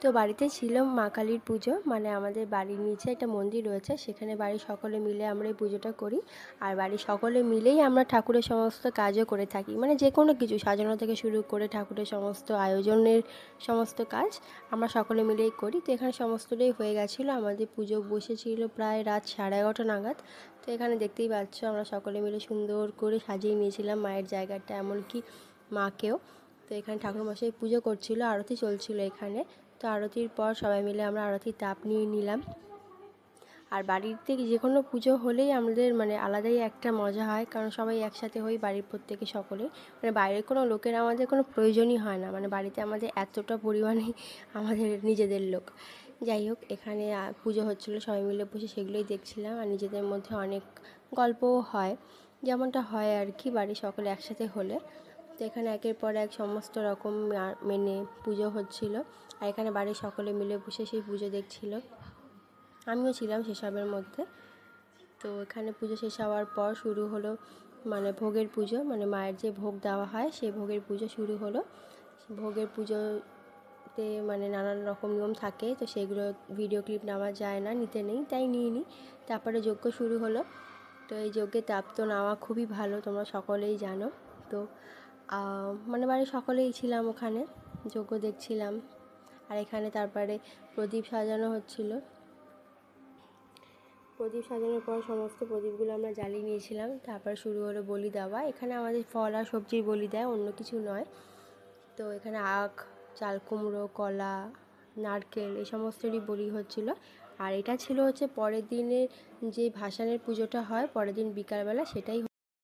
তো বাড়িতে ছিল মা কালীর পুজো, মানে আমাদের বাড়ির নিচে একটা মন্দির রয়েছে, সেখানে বাড়ির সকলে মিলে আমরা এই পুজোটা করি। আর বাড়ির সকলে মিলেই আমরা ঠাকুরের সমস্ত কাজও করে থাকি, মানে যে কোনো কিছু সাজানো থেকে শুরু করে ঠাকুরের সমস্ত আয়োজনের সমস্ত কাজ আমরা সকলে মিলেই করি। তো এখানে সমস্তটাই হয়ে গেছিলো, আমাদের পুজো বসেছিল প্রায় রাত 11:30 নাগাদ। তো এখানে দেখতেই পাচ্ছ আমরা সকলে মিলে সুন্দর করে সাজিয়ে নিয়েছিলাম মায়ের জায়গাটা, এমনকি মাকেও। তো এখানে ঠাকুরমশাই পুজো করছিল, আরতি চলছিল এখানে। তো আরতির পর সবাই মিলে আমরা আরতির তাপ নিয়ে নিলাম। আর বাড়িতে যে কোনো পুজো হলেই আমাদের মানে আলাদাই একটা মজা হয়, কারণ সবাই একসাথে হই বাড়ির প্রত্যেকে সকলে, মানে বাইরের কোনো লোকের আমাদের কোনো প্রয়োজনই হয় না, মানে বাড়িতে আমাদের এতটা পরিমাণে আমাদের নিজেদের লোক। যাই হোক, এখানে পুজো হচ্ছিলো, সবাই মিলে বসে সেগুলোই দেখছিলাম, আর নিজেদের মধ্যে অনেক গল্পও হয়, যেমনটা হয় আর কি বাড়ির সকলে একসাথে হলে। তো এখানে একের পর এক সমস্ত রকম মেনে পুজো হচ্ছিল, আর এখানে বাড়ির সকলে মিলে বসে সেই পুজো দেখছিল, আমিও ছিলাম সেসবের মধ্যে। তো এখানে পুজো শেষ হওয়ার পর শুরু হলো মানে ভোগের পুজো, মানে মায়ের যে ভোগ দেওয়া হয় সেই ভোগের পুজো শুরু হলো। ভোগের পুজোতে মানে নানান রকম নিয়ম থাকে, তো সেগুলো ভিডিও ক্লিপ নেওয়া যায় না, নিতে নেই, তাই নিয়ে নিই। তারপরে যজ্ঞ শুরু হলো। তো এই যজ্ঞের তাপ তো নেওয়া খুবই ভালো, তোমরা সকলেই জানো। তো মানে বাড়ির সকলেই ছিলাম ওখানে, যজ্ঞ দেখছিলাম। আর এখানে তারপরে প্রদীপ সাজানো হচ্ছিল। প্রদীপ সাজানোর পর সমস্ত প্রদীপগুলো আমরা জ্বালিয়ে নিয়েছিলাম। তারপর শুরু হলো বলি দেওয়া। এখানে আমাদের ফল আর সবজির বলি দেয়, অন্য কিছু নয়। তো এখানে আখ, চাল কুমড়ো, কলা, নারকেল এই সমস্তরই বলি হচ্ছিল। আর এটা ছিল হচ্ছে পরের দিনের যে ভাসানের পুজোটা হয় পরের দিন বিকালবেলা, সেটাই